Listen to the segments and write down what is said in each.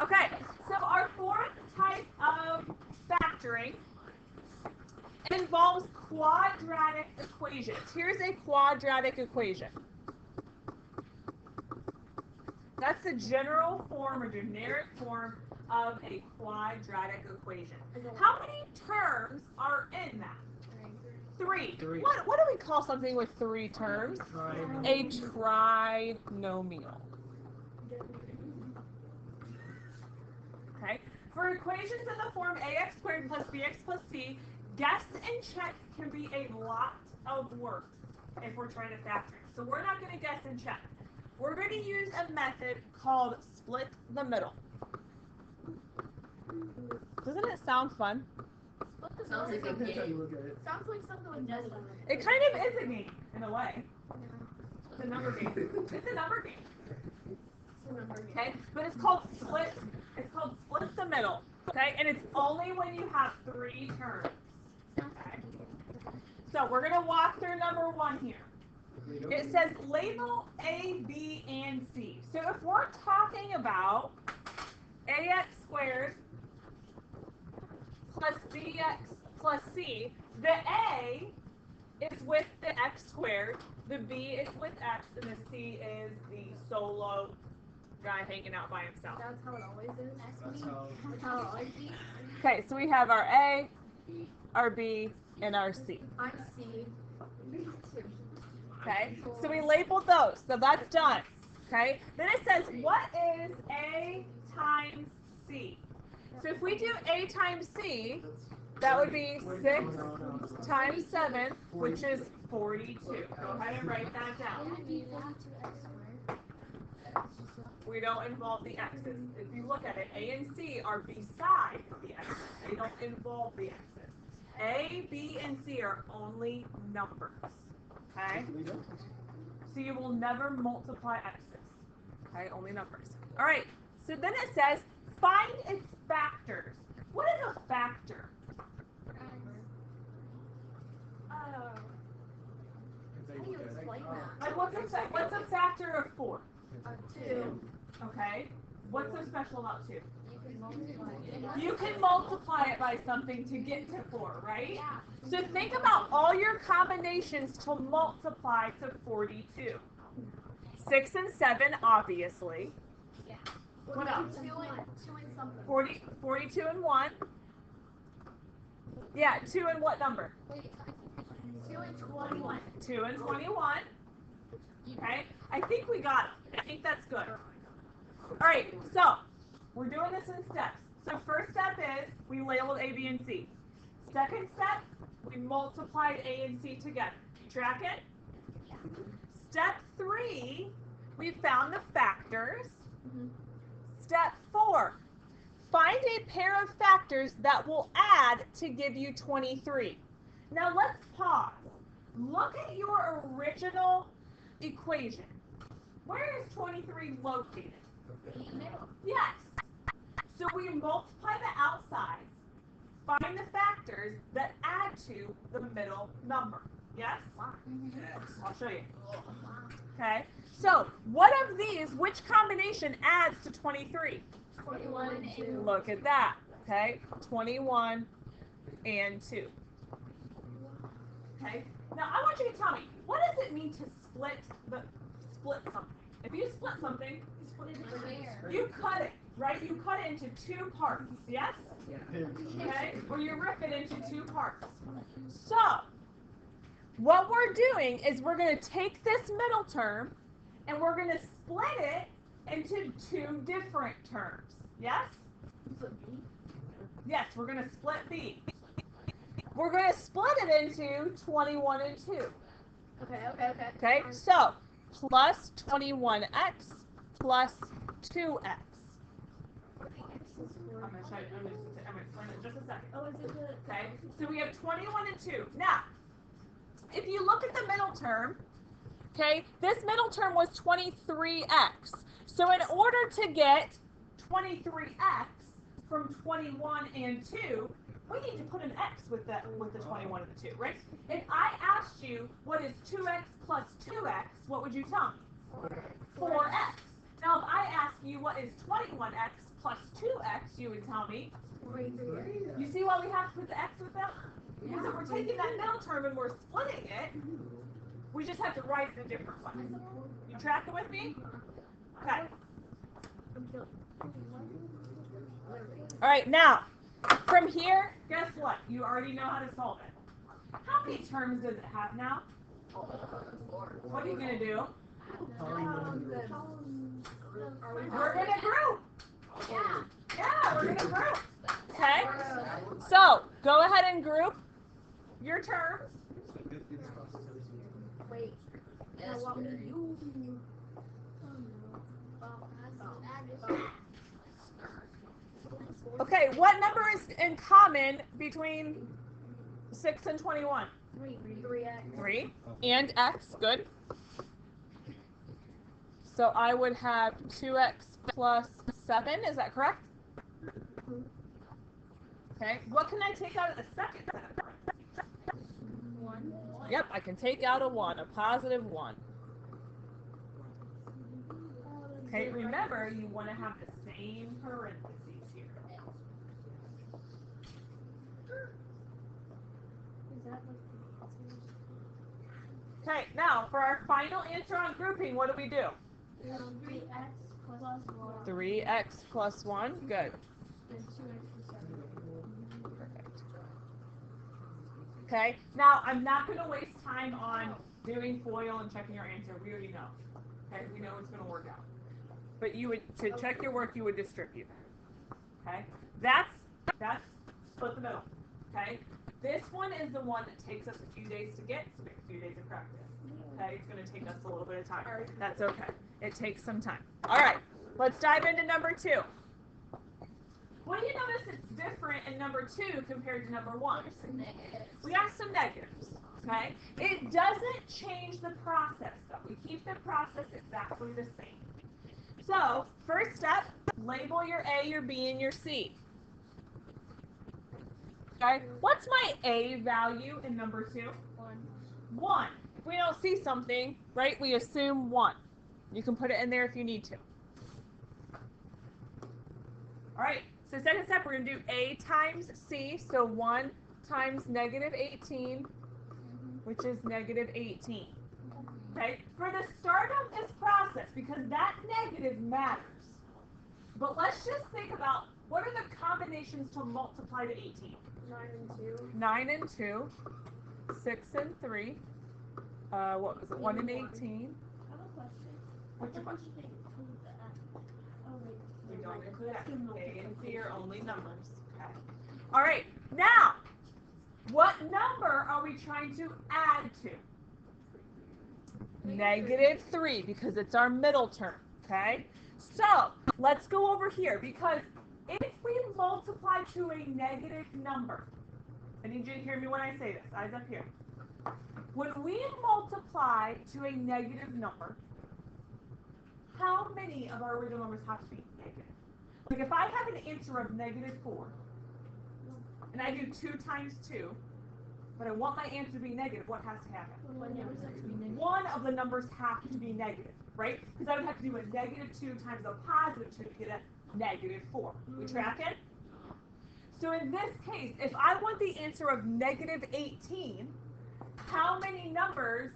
Okay, so our fourth type of factoring involves quadratic equations. Here's a quadratic equation. That's the general form or generic form of a quadratic equation. How many terms are in that? Three. What do we call something with three terms? A trinomial. Okay. For equations in the form ax squared plus bx plus c, guess and check can be a lot of work if we're trying to factor it. So we're not going to guess and check. We're going to use a method called split the middle. Doesn't it sound fun? Sounds like a game. Sounds like something with Nestle. It kind of is a game in a way. It's a number game. It's a number game. Okay, but it's called split. It's called split the middle. Okay, and it's only when you have three terms. Okay. So we're gonna walk through number one here. It says label A, B, and C. So if we're talking about ax squared plus bx plus c, the A is with the x squared, the B is with x, and the C is the solo guy hanging out by himself. That's how it always is. That's how it always is. Okay, so we have our A, our B, and our C. I see. Okay, so we labeled those, so that's done. Okay, then it says, what is A times C? So if we do A times C, that would be 6 times 7, which is 42. Go ahead and write that down. We don't involve the x's. If you look at it, A and C are beside the x's. They don't involve the x's. A, B, and C are only numbers. Okay? So you will never multiply x's. Okay? Only numbers. All right. So then it says, find its factors. What is a factor? Like what's a factor of 4? 2. Okay. What's so special about 2? You can multiply it by something to get to 4, right? Yeah. So think about all your combinations to multiply to 42. 6 and 7, obviously. Yeah. What else? 2 and something. 42 and 1. Yeah, 2 and what number? 2 and 21. 2 and 21. Okay, I think we got it. I think that's good. All right, so we're doing this in steps. So first step is we labeled A, B, and C. Second step, we multiplied A and C together. Track it? Step 3, we found the factors. Step 4, find a pair of factors that will add to give you 23. Now let's pause. Look at your original equation. Where is 23 located? Yes. So we multiply the outside, find the factors that add to the middle number. Yes? I'll show you. Okay. So what of these, which combination adds to 23? 21 and 2. Look at that. Okay. 21 and 2. Okay. Now I want you to tell me, what does it mean to split something? If you split something, you cut it, right? You cut it into 2 parts, yes? Okay? Or you rip it into 2 parts. So, what we're doing is we're going to take this middle term and we're going to split it into 2 different terms. Yes? Yes, we're going to split B. We're going to split it into 21 and 2. Okay. Okay, so plus 21x plus 2x. I'm going to explain it in just a second. Oh, is it the... Okay, so we have 21 and 2. Now, if you look at the middle term, okay, this middle term was 23x. So in order to get 23x from 21 and 2, we need to put an x with the 21 and the 2, right? If I asked you what is 2x plus 2x, what would you tell me? 4x. Now, if I ask you what is 21x plus 2x, you would tell me. You see why we have to put the x with them? Because if we're taking that middle term and we're splitting it, we just have to write it a different way. You tracking with me? Okay. All right, now, from here, guess what? You already know how to solve it. How many terms does it have now? What are you going to do? We're going to group. Yeah, we're going to group. Okay? So, go ahead and group your terms. Wait. Okay, what number is in common between 6 and 21? 3x. 3 and x, good. So I would have 2x plus 7, is that correct? Okay, what can I take out of the second set? 1. Yep, I can take out a 1, a positive 1. Okay, remember, you want to have the same parentheses here. Okay, now for our final answer on grouping, what do we do? 3x plus 1. 3x plus 1, good. And 2x plus 7. Perfect. Okay, now I'm not going to waste time on doing FOIL and checking your answer. We already know. Okay, we know it's going to work out. But you would, to check your work, you would distribute. Okay, that's split the middle. Okay, this one is the one that takes us a few days to get, so a few days of practice. Okay, it's going to take us a little bit of time. That's okay. It takes some time. All right, let's dive into number 2. What do you notice that's different in number 2 compared to number 1? We got some negatives. Okay, it doesn't change the process though. We keep the process exactly the same. So, first step, label your A, your B, and your C. Okay, what's my A value in number 2? 1. If we don't see something, right, we assume 1. You can put it in there if you need to. All right, so second step, we're going to do A times C, so 1 times negative 18, which is negative 18. Okay, for the start of this process, because that negative matters. But let's just think about what are the combinations to multiply to 18? 9 and 2. 9 and 2, 6 and 3, what was it, 1 and 18. I have a question. What's your question? We don't include X. A and C are only numbers. Okay. All right, now, what number are we trying to add to? Negative 3, because it's our middle term, okay? So, let's go over here, because if we multiply to a negative number, I need you to hear me when I say this, eyes up here. When we multiply to a negative number, how many of our original numbers have to be negative? Like if I have an answer of negative 4, and I do 2 times 2, but I want my answer to be negative, what has to happen? One of the numbers have to be negative, right? Because I would have to do a negative 2 times a positive 2 to get a negative 4. We track it? So in this case, if I want the answer of negative 18, how many numbers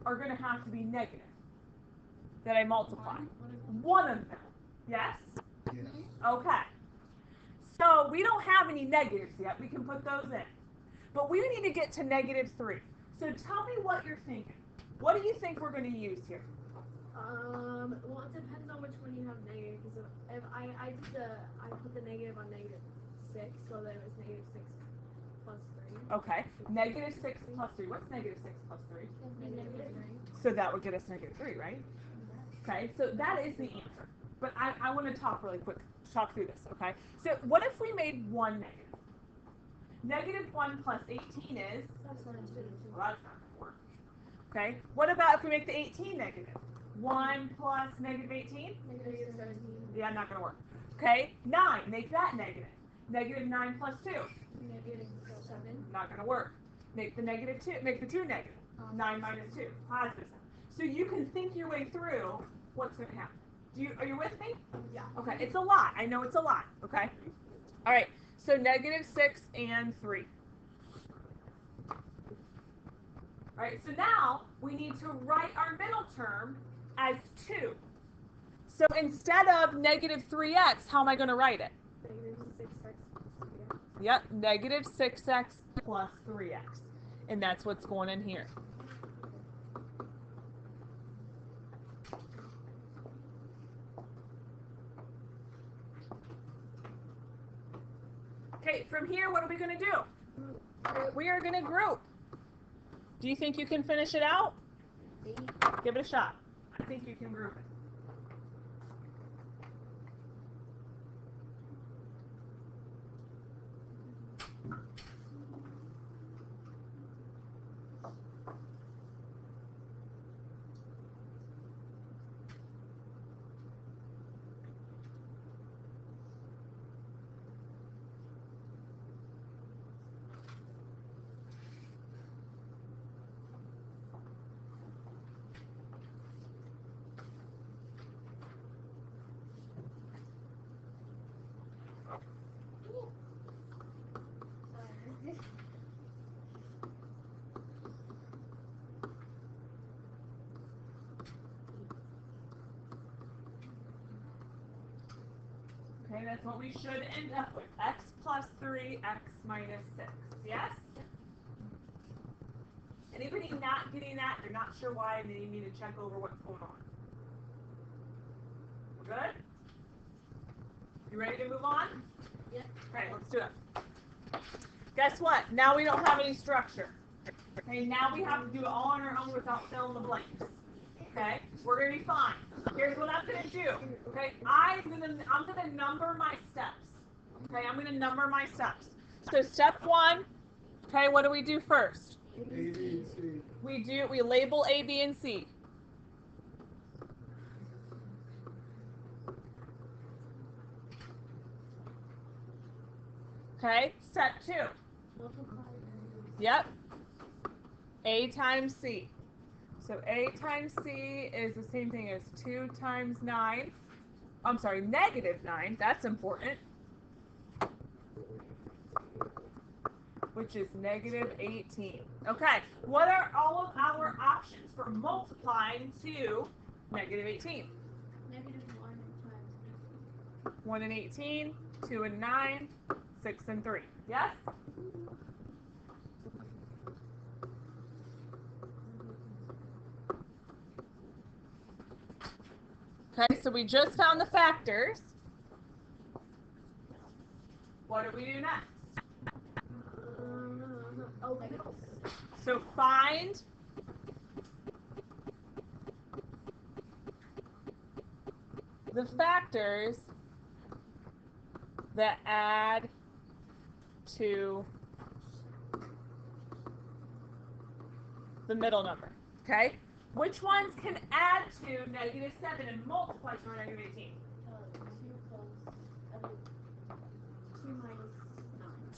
are going to have to be negative that I multiply? One of them. Yes? Okay. So we don't have any negatives yet. We can put those in. But we need to get to negative 3. So tell me what you're thinking. What do you think we're going to use here? Well, it depends on which one you have negative. Because if I put the negative on negative 6, so that it was negative 6 plus 3. Okay. Negative 6 plus 3. What's negative 6 plus 3? Negative 3. So that would get us negative 3, right? Okay. So that is the answer. But I want to talk really quick. Talk through this. Okay. So what if we made 1 negative? Negative 1 plus 18 is? That's what I'm doing. Well, that's not going to work. Okay. What about if we make the 18 negative? 1 plus negative 18? Negative 17. Yeah, not going to work. Okay. 9. Make that negative. Negative 9 plus 2? Negative 7. Not going to work. Make the negative 2. Make the 2 negative. 9 minus 2. Positive. So you can think your way through what's going to happen. Are you with me? Yeah. Okay, it's a lot. I know it's a lot. Okay. All right. So -6 and 3. All right. So now we need to write our middle term as 2. So instead of -3x, how am I going to write it? -6x plus 3x. Yep, -6x plus 3x. And that's what's going in here. Okay, from here, what are we going to do? We are going to group. Do you think you can finish it out? Give it a shot. I think you can group it. Okay, that's what we should end up with. X plus 3, x minus 6. Yes? Anybody not getting that? You're not sure why, and then you need to check over what's going on. We're good? You ready to move on? Yeah. Okay, let's do it. Guess what? Now we don't have any structure. Okay, now we have to do it all on our own without filling the blanks. Okay, we're gonna be fine. Here's what I'm gonna do. Okay, I'm gonna number my steps. Okay, I'm gonna number my steps. So step 1. Okay, what do we do first? A, B, and C. We label A, B, and C. Okay, step 2. Yep. A times C. So A times C is the same thing as 2 times 9. I'm sorry, -9. That's important. Which is -18. Okay, what are all of our options for multiplying to -18? -1 times 1 and 18, 2 and 9, 6 and 3. Yes? Okay, so we just found the factors. What do we do next? So find the factors that add to the middle number. Okay? Which ones can add to -7 and multiply to -18?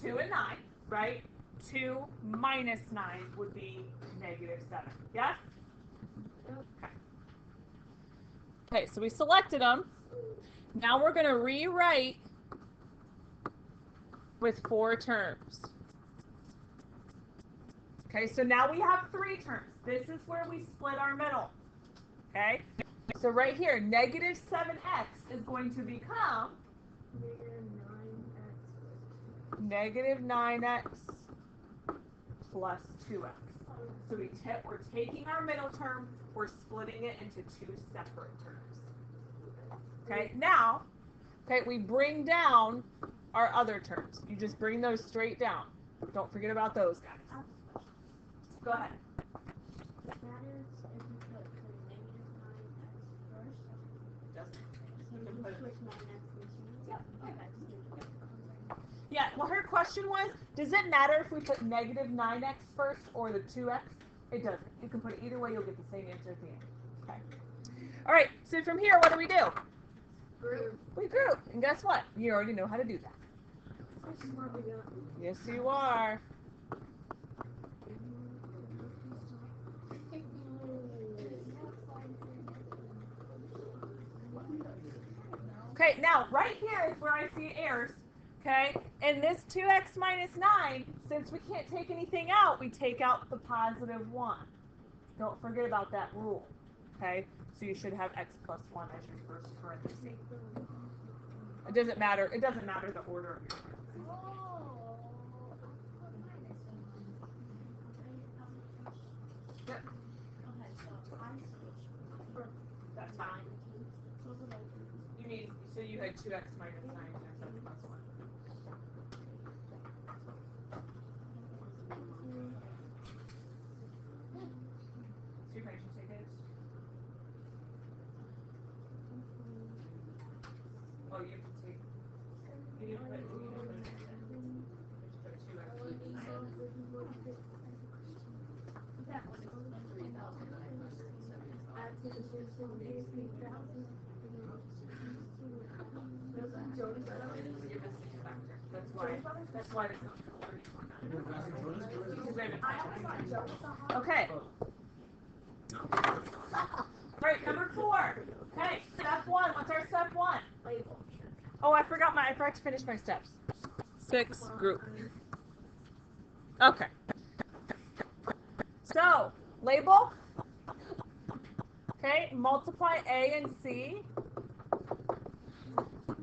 2 and 9, right? 2 minus 9 would be -7. Yes? Okay. Okay, so we selected them. Now we're going to rewrite with 4 terms. Okay, so now we have 3 terms. This is where we split our middle. Okay? So right here, -7x is going to become -9x plus 2x. So we're taking our middle term, we're splitting it into 2 separate terms. Okay, now, we bring down our other terms. You just bring those straight down. Don't forget about those guys. Go ahead. matters if you put -9x first. Yeah, well, her question was, does it matter if we put -9x first or the 2x? It doesn't. You can put it either way, you'll get the same answer at the end. Okay. All right, so from here, what do? Group. We group. And guess what? You already know how to do that. Yes, you are. Okay, now right here is where I see errors. Okay, and this 2x minus 9, since we can't take anything out, we take out the positive 1. Don't forget about that rule. Okay, so you should have x plus 1 as your first parenthesis. It doesn't matter the order of your parentheses. Yep. That's fine. So you had 2x minus 9 and x plus 1. So your fraction take it? Oh, you have to take. You need to put 2x. That's why it's not. Okay. Right, number 4. Okay, step 1. What's our step 1? Label. Oh, I forgot to finish my steps. 6 group. Okay. So, label. Okay, multiply A and C.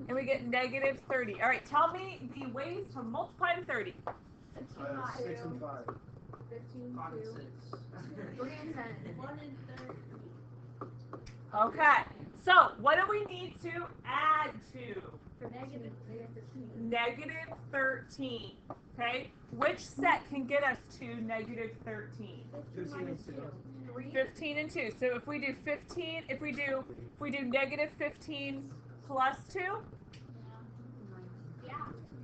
And we get negative 30. All right, tell me the ways to multiply to 30. 6 and 5. 15, 2, 3 and 10, 1 and 30. Okay, so what do we need to add to? Negative 13. Negative 13. Okay, which set can get us to negative 13? 15 and 2. 15 and 2. So if we do 15, if we do negative 15 plus 2?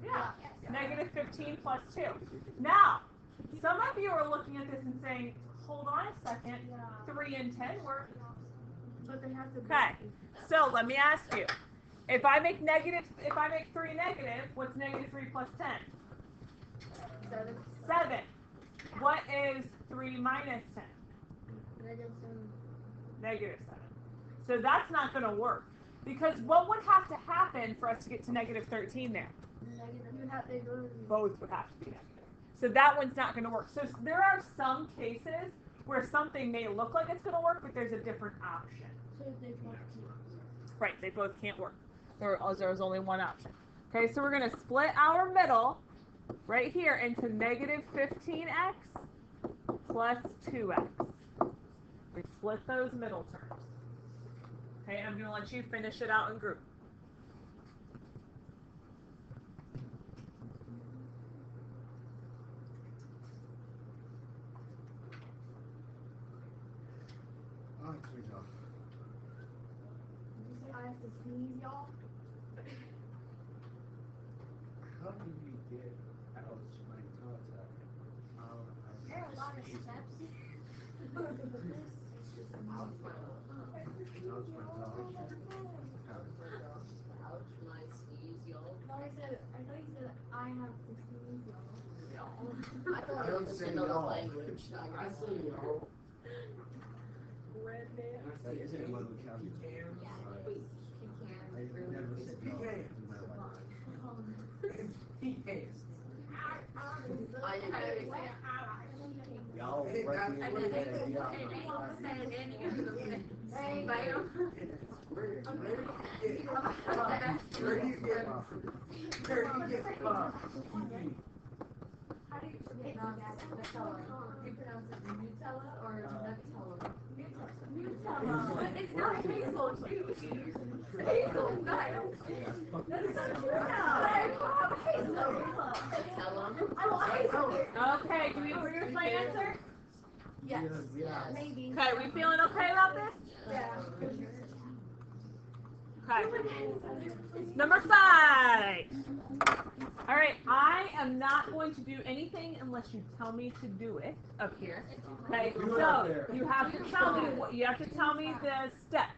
Yeah. Negative 15 plus 2. Now, some of you are looking at this and saying, hold on a second, 3 and 10 work. But they have to be. Okay, so let me ask you, if I make 3 negative, what's negative 3 plus 10? 7. 7. What is 3 minus 10? Negative 7. Negative 7. So that's not going to work. Because what would have to happen for us to get to negative 13 there? Both would have to be negative. So that one's not going to work. So there are some cases where something may look like it's going to work, but there's a different option. So they both Right, they both can't work. There's only one option. Okay, so we're going to split our middle right here into negative 15x plus 2x. We split those middle terms. Okay, I'm going to let you finish it out in group. Oh, here we go. I have to sneeze, y'all. How did you get out my contact? There are a lot of steps. I thought you said I have to sneeze, y'all. I don't say y'all. I say y'all. Redneck. That isn't what we count. I never said y'all in my life. Y'all right there. Hey, bam. Where do you get How do you Nutella? Do you pronounce it Nutella or Nutella? Nutella. It's not hazel juice. Hazel nut. That's so true. I love hazel. I love hazel. Okay, do we agree with my answer? Yes. Yeah. Maybe. Okay, we feeling okay about this? Yeah. Okay. Number 5. All right, I am not going to do anything unless you tell me to do it up here. Okay, so you have to tell me the steps.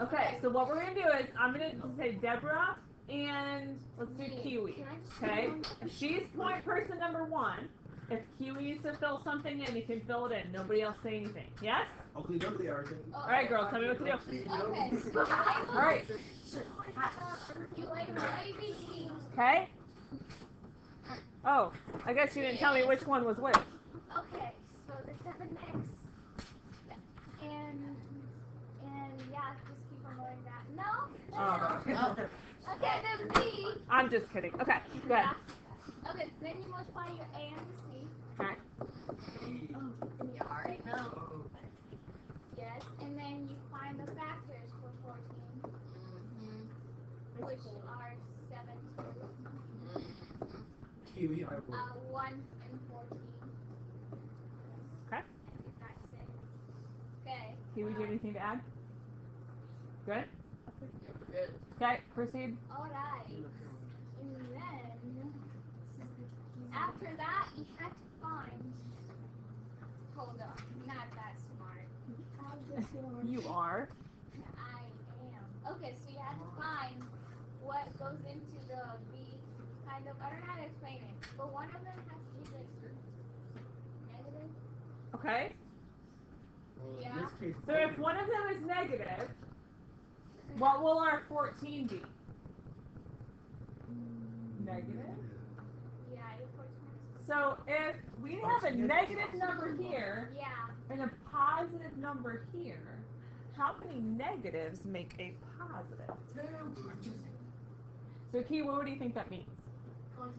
Okay, so what we're gonna do is I'm gonna say Deborah and let's do Kiwi. Okay, she's point person number 1. If Kiwi needs to fill something in, he can fill it in. Nobody else say anything. Yes? Okay, don't they are. All right, girls, tell me what to do. Okay. All right. You label ABC. Okay. Oh, I guess you didn't tell me which one was which. Okay, so the 7x. And yeah, just keep on going that. No. Oh. Okay, then B. I'm just kidding. Okay, go ahead. Okay, then you multiply your A and C. Okay. You already know. Yes, and then you find the factors for 14, which are 7, Kiwi, I will. 1 and 14. Okay. And you got 6. Okay. Kiwi, do you have anything to add? Good? Good. Okay, proceed. Alright. And then, after that, you have to find. Hold on, not that smart. You are. I am. Okay, so you have to find what goes into the B kind of. I don't know how to explain it, but one of them has to be like negative. Okay. Yeah. In this case, So if one of them is negative, what will our 14 be? Negative. Yeah, your 14. So if we have a negative number here Yeah. and a positive number here, how many negatives make a positive? So Kiwi, what do you think that means? That's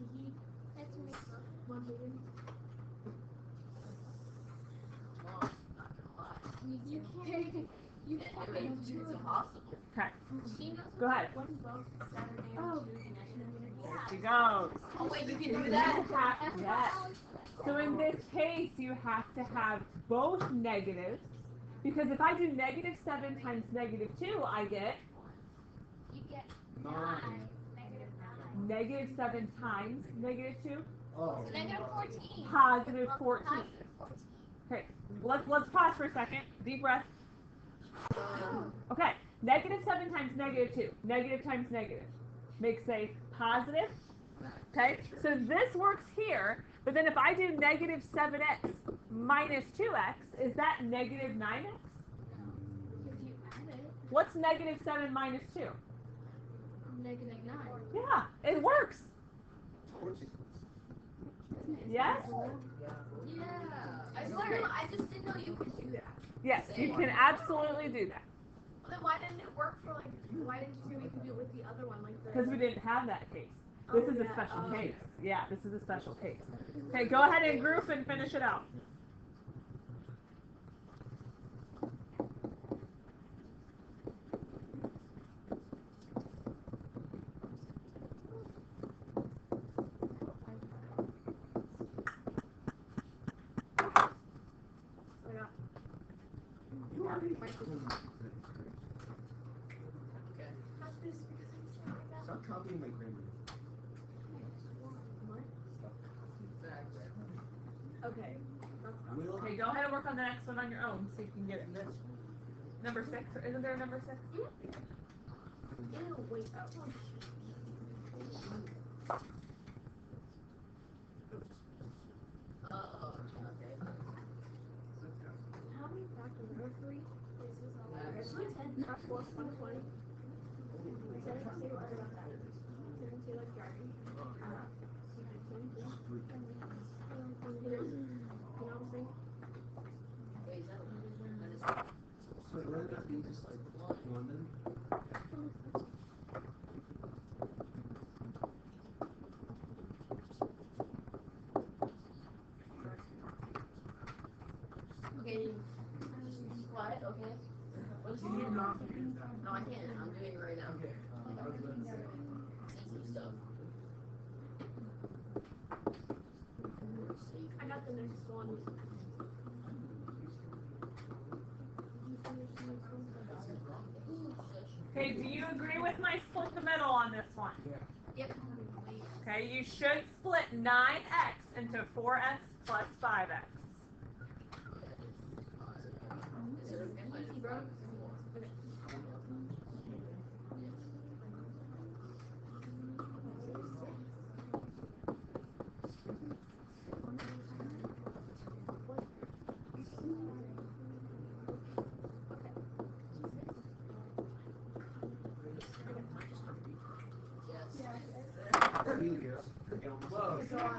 me. You can't. You can't. It's impossible. Okay, She knows. go ahead. What is both Saturday Oh. and Tuesday There she goes. Oh wait, you can You do that? have- yes. So in this case, you have to have both negatives, because if I do negative 7 times negative 2, I get You get 9. negative 9. negative 7 times negative 2, Oh. Negative 14. positive 14. Positive 14. Okay, let's pause for a second. Deep breath. Okay, negative 7 times negative 2, negative times negative, makes a positive. Okay, so this works here, but then if I do negative 7x minus 2x, is that negative 9x? If you add it, What's negative 7 minus 2? negative 9. Yeah, it works. Yes? Yeah. I swear, I just didn't know you could do that. Yes, you can absolutely do that. Well, then why didn't it work for why didn't you say we could do it with the other one, like the? Because we didn't have that case. This is a yeah, special oh, case. Yeah, this is a special case. Okay, go ahead and group and finish it out. Okay. Stop copying my grammar. Exactly. Okay. Will. Okay, go ahead and work on the next one on your own so you can get it. Number 6, isn't there a number 6? Ew, wait. Oh. Okay. How many factors are there? 3? There's 10, not 4, 120. 72, what about that? 72, like driving. You know what I'm saying? Wait, is that So wouldn't that be just like London? Okay. What? Okay. What's You need not to use that. No, I can't. I'm doing it right now. Okay. I was about to say. Sensitive stuff. I got the next one. Okay, do you agree with my split the middle on this one? Yep. Okay, you should split 9x into 4x plus 5x. Easy, bro. Helios, and love.